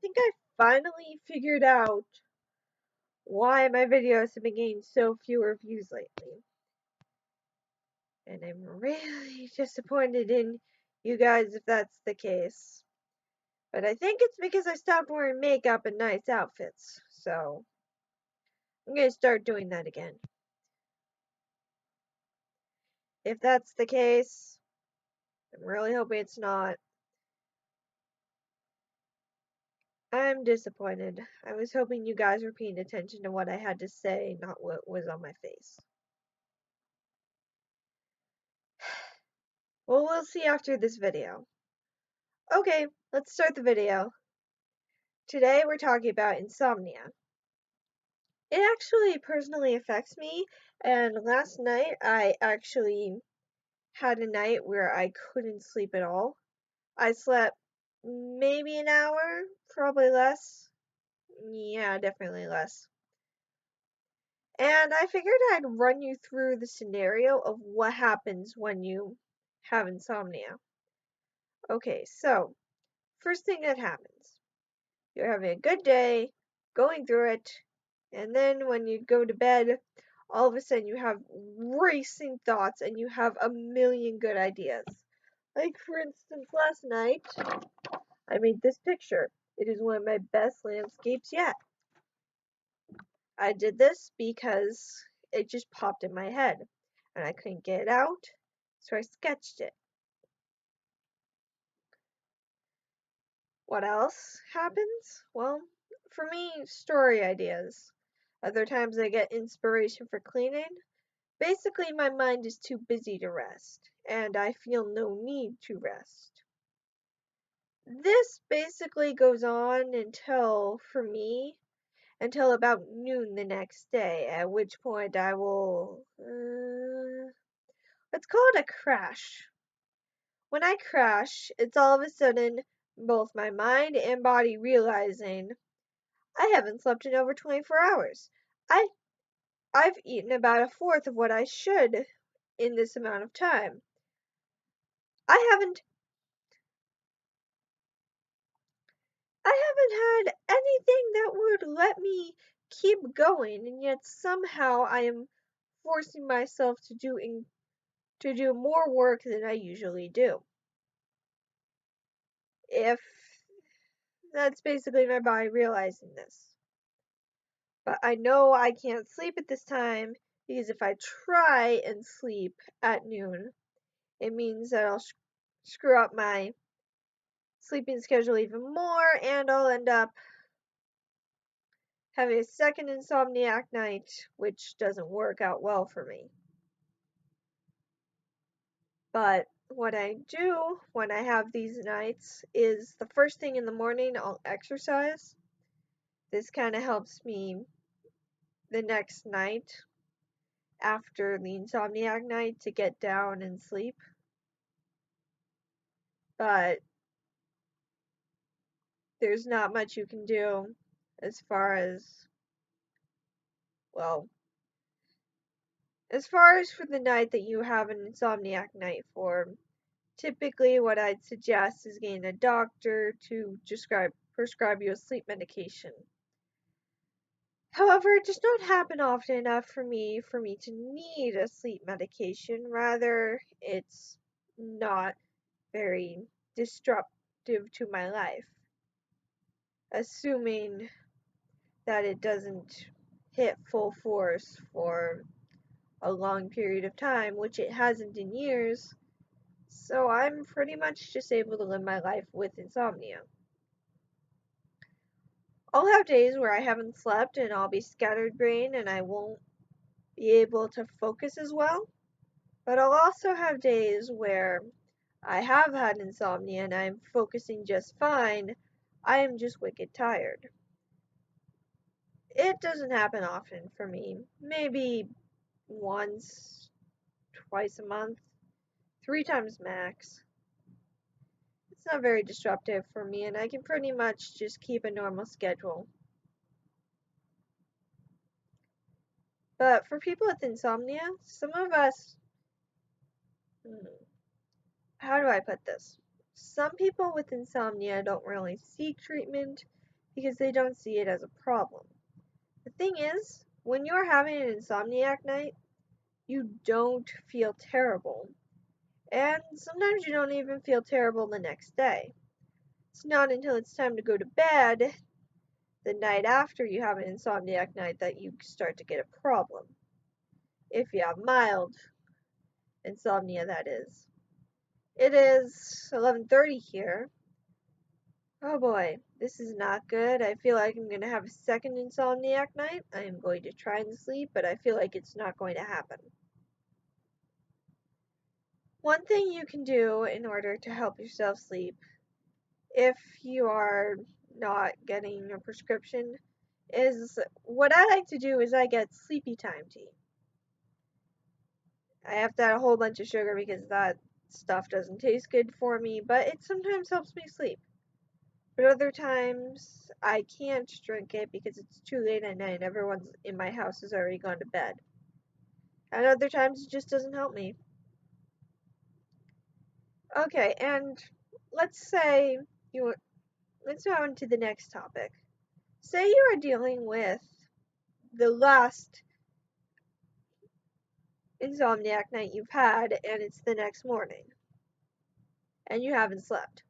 think I finally figured out why my videos have been getting so fewer views lately. And I'm really disappointed in you guys if that's the case. But I think it's because I stopped wearing makeup and nice outfits. So I'm gonna start doing that again. If that's the case, I'm really hoping it's not. I'm disappointed. I was hoping you guys were paying attention to what I had to say, not what was on my face. Well, we'll see after this video. Okay, let's start the video. Today we're talking about insomnia. It actually personally affects me, and last night I actually had a night where I couldn't sleep at all. I slept maybe an hour, probably less. Yeah, definitely less. And I figured I'd run you through the scenario of what happens when you have insomnia. Okay, so first thing that happens, you're having a good day, going through it, and then when you go to bed, all of a sudden you have racing thoughts and you have a million good ideas. Like, for instance, last night, I made this picture. It is one of my best landscapes yet. I did this because it just popped in my head and I couldn't get it out, so I sketched it. What else happens? Well, for me, story ideas. Other times I get inspiration for cleaning. Basically, my mind is too busy to rest, and I feel no need to rest. This basically goes on until, for me, until about noon the next day, at which point I will, let's call it a crash. When I crash, it's all of a sudden both my mind and body realizing I haven't slept in over 24 hours. I I've eaten about a fourth of what I should in this amount of time. I haven't I haven't had anything that would let me keep going, and yet somehow I am forcing myself to do more work than I usually do. If that's basically my body realizing this. But I know I can't sleep at this time because if I try and sleep at noon, it means that I'll screw up my sleeping schedule even more and I'll end up having a second insomniac night, which doesn't work out well for me. But what I do when I have these nights is the first thing in the morning I'll exercise. This kind of helps me the next night after the insomniac night to get down and sleep. But there's not much you can do as far as, well, as far as for the night that you have an insomniac night for. Typically, what I'd suggest is getting a doctor to prescribe you a sleep medication. However, it does not happen often enough for me to need a sleep medication. Rather, it's not very disruptive to my life, assuming that it doesn't hit full force for a long period of time, which it hasn't in years. So I'm pretty much just able to live my life with insomnia. I'll have days where I haven't slept and I'll be scattered brain and I won't be able to focus as well. But I'll also have days where I have had insomnia and I'm focusing just fine. I am just wicked tired. It doesn't happen often for me. Maybe once, twice a month, 3 times max. It's not very disruptive for me and I can pretty much just keep a normal schedule. But for people with insomnia, some of us, how do I put this? Some people with insomnia don't really seek treatment because they don't see it as a problem. The thing is, when you're having an insomniac night, you don't feel terrible. And sometimes you don't even feel terrible the next day. It's not until it's time to go to bed the night after you have an insomniac night that you start to get a problem. If you have mild insomnia, that is. It is 11:30 here. Oh boy, this is not good. I feel like I'm going to have a second insomniac night. I am going to try and sleep, but I feel like it's not going to happen. One thing you can do in order to help yourself sleep, if you are not getting a prescription, is what I like to do is I get sleepy time tea. I have to add a whole bunch of sugar because that stuff doesn't taste good for me, but it sometimes helps me sleep. But other times I can't drink it because it's too late at night and everyone in my house has already gone to bed. And other times it just doesn't help me. Okay, and let's say you let's move on to the next topic. Say you are dealing with the last insomniac night you've had and it's the next morning and you haven't slept.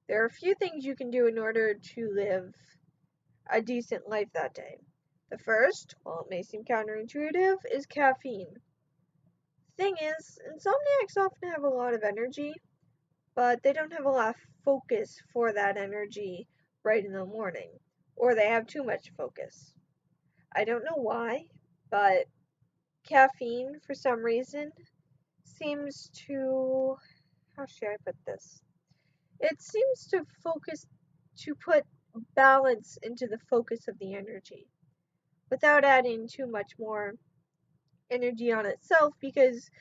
There are a few things you can do in order to live a decent life that day. The first, while it may seem counterintuitive, is caffeine. Thing is, insomniacs often have a lot of energy, but they don't have a lot of focus for that energy right in the morning, or they have too much focus. I don't know why, but caffeine, for some reason, seems to, how should I put this? It seems to put balance into the focus of the energy without adding too much more energy on itself, because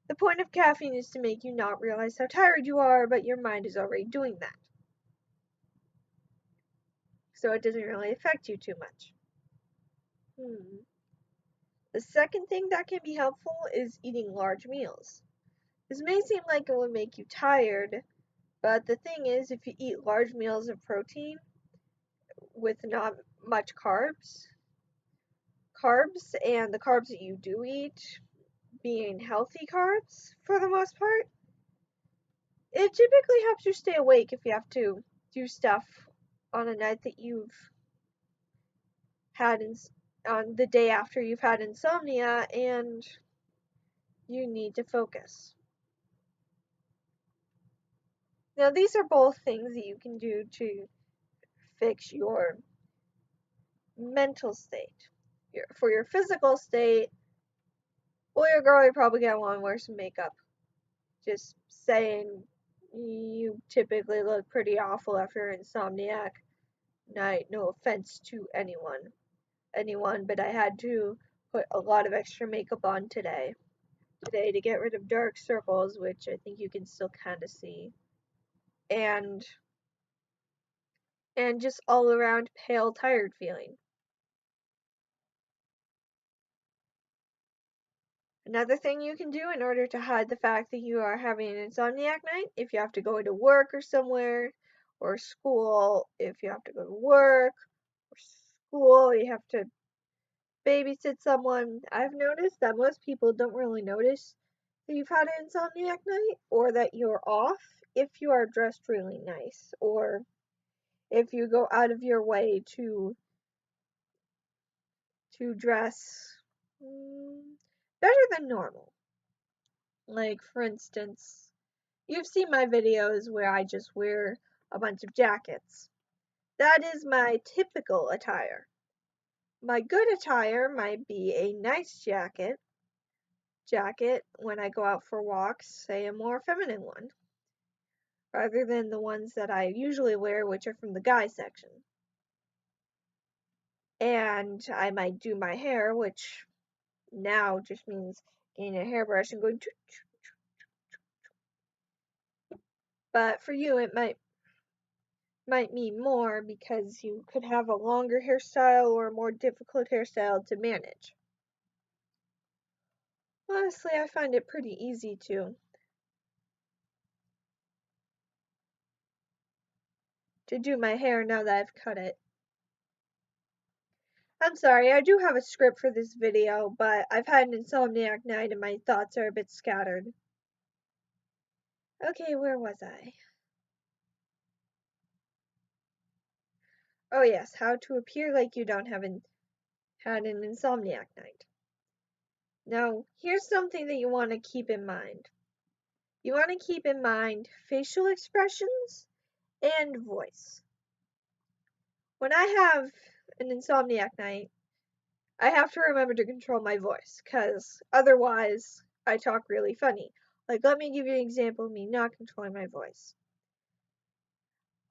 the point of caffeine is to make you not realize how tired you are, but your mind is already doing that. So it doesn't really affect you too much. The second thing that can be helpful is eating large meals. This may seem like it would make you tired, but the thing is, if you eat large meals of protein with not much carbs, and the carbs that you do eat being healthy carbs for the most part, it typically helps you stay awake if you have to do stuff on a night that you've had on the day after you've had insomnia and you need to focus. Now, these are both things that you can do to fix your mental state. For your physical state, boy or girl, you're probably gonna want to wear some makeup. Just saying, you typically look pretty awful after an insomniac night. No offense to anyone, but I had to put a lot of extra makeup on today to get rid of dark circles, which I think you can still kind of see, and just all around pale, tired feeling. Another thing you can do in order to hide the fact that you are having an insomniac night, if you have to go to work or somewhere, or school, if you have to go to work or school, you have to babysit someone. I've noticed that most people don't really notice that you've had an insomniac night or that you're off if you are dressed really nice or if you go out of your way to dress better than normal. Like, for instance, you've seen my videos where I just wear a bunch of jackets. That is my typical attire. My good attire might be a nice jacket when I go out for walks, say a more feminine one, rather than the ones that I usually wear, which are from the guy section. And I might do my hair, which now just means getting a hairbrush and going. But for you, it might mean more because you could have a longer hairstyle or a more difficult hairstyle to manage. Honestly, I find it pretty easy to do my hair now that I've cut it. I'm sorry, I do have a script for this video, but I've had an insomniac night and my thoughts are a bit scattered. Okay, where was I? Oh yes, how to appear like you don't have had an insomniac night. Now, here's something that you want to keep in mind. You want to keep in mind facial expressions and voice. When I have an insomniac night, I have to remember to control my voice, because otherwise I talk really funny. Like, let me give you an example of me not controlling my voice.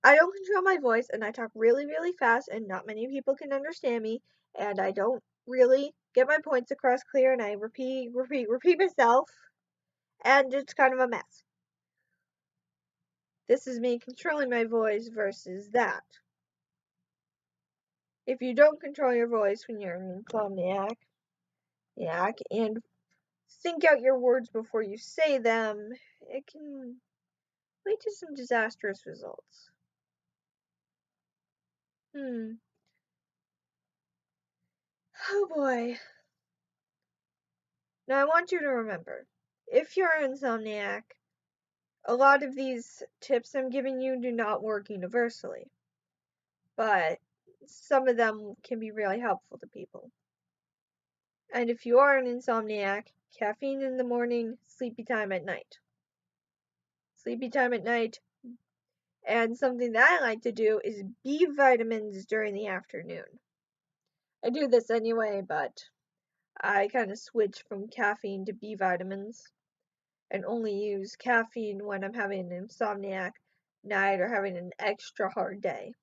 I don't control my voice, and I talk really, really fast, and not many people can understand me, and I don't really get my points across clear, and I repeat myself, and it's kind of a mess. This is me controlling my voice versus that. If you don't control your voice when you're an insomniac, and think out your words before you say them, it can lead to some disastrous results. Oh boy. Now I want you to remember, if you're an insomniac, a lot of these tips I'm giving you do not work universally, but some of them can be really helpful to people. And if you are an insomniac, caffeine in the morning, sleepy time at night. Sleepy time at night, and something that I like to do is B vitamins during the afternoon. I do this anyway, but I kind of switch from caffeine to B vitamins and only use caffeine when I'm having an insomniac night or having an extra hard day.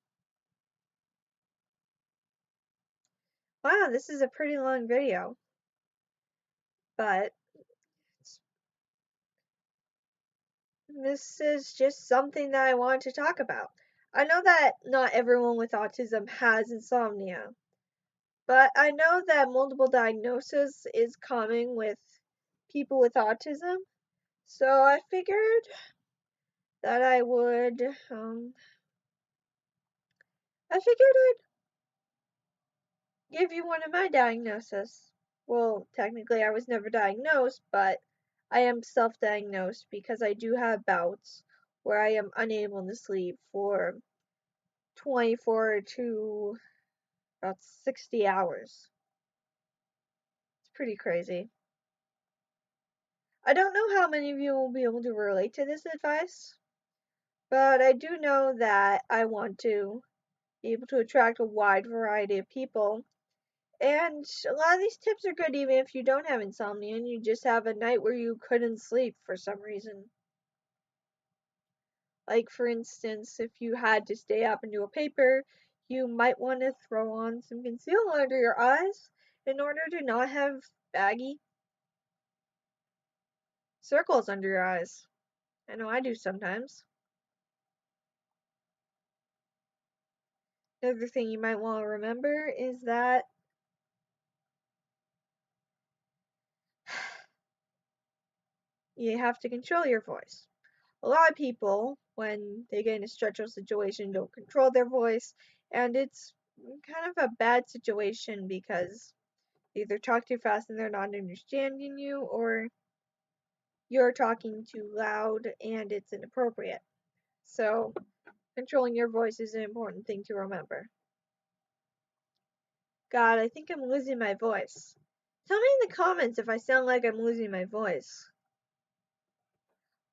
Wow, this is a pretty long video, but this is just something that I wanted to talk about. I know that not everyone with autism has insomnia, but I know that multiple diagnosis is common with people with autism, so I figured that I figured I'd give you one of my diagnoses. Well, technically I was never diagnosed, but I am self-diagnosed because I do have bouts where I am unable to sleep for 24 to about 60 hours. It's pretty crazy. I don't know how many of you will be able to relate to this advice, but I do know that I want to be able to attract a wide variety of people. And a lot of these tips are good even if you don't have insomnia and you just have a night where you couldn't sleep for some reason. Like, for instance, if you had to stay up and do a paper, you might want to throw on some concealer under your eyes in order to not have baggy circles under your eyes. I know I do sometimes. Another thing you might want to remember is that you have to control your voice. A lot of people, when they get in a stressful situation, don't control their voice, and it's kind of a bad situation because you either talk too fast and they're not understanding you, or you're talking too loud and it's inappropriate. So, controlling your voice is an important thing to remember. God, I think I'm losing my voice. Tell me in the comments if I sound like I'm losing my voice.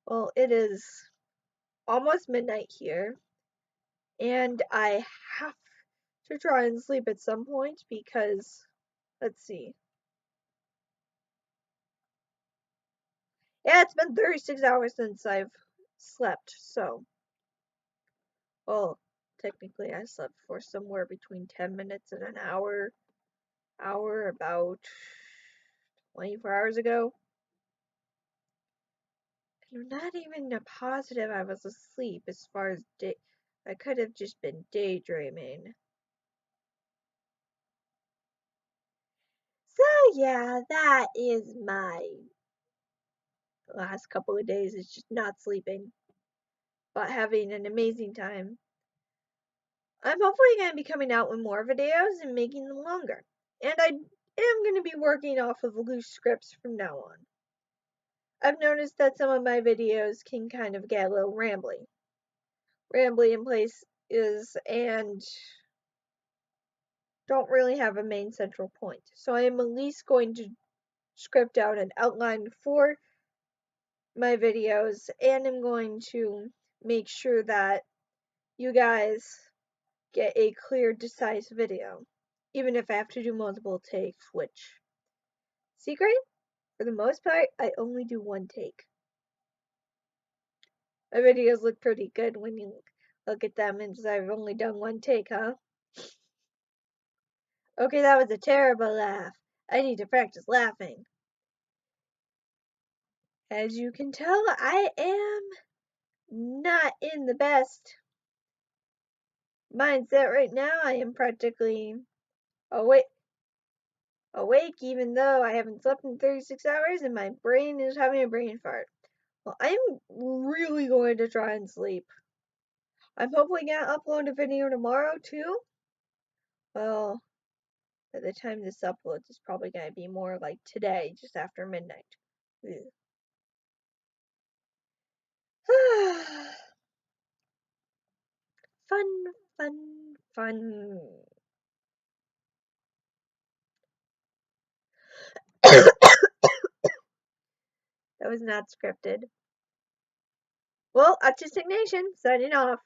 Well, it is almost midnight here, and I have to try and sleep at some point because, let's see. Yeah, it's been 36 hours since I've slept, so. Well, technically I slept for somewhere between 10 minutes and an hour about 24 hours ago. And I'm not even positive I was asleep as far as day. I could have just been daydreaming. So yeah, that is my last couple of days. It's just not sleeping, but having an amazing time. I'm hopefully going to be coming out with more videos and making them longer. And I am going to be working off of loose scripts from now on. I've noticed that some of my videos can kind of get a little rambly in places and don't really have a main central point. So I am at least going to script out an outline for my videos, and I'm going to make sure that you guys get a clear, concise video, even if I have to do multiple takes, which, secret, for the most part, I only do one take. My videos look pretty good when you look at them, and I've only done one take, huh? Okay, that was a terrible laugh. I need to practice laughing. As you can tell, I am not in the best mindset right now. I am practically awake, even though I haven't slept in 36 hours and my brain is having a brain fart. Well, I'm really going to try and sleep. I'm hopefully going to upload a video tomorrow too. Well, by the time this uploads, it's probably going to be more like today, just after midnight. Fun, fun, fun. That was not scripted. Well, Autistic Nation, signing off.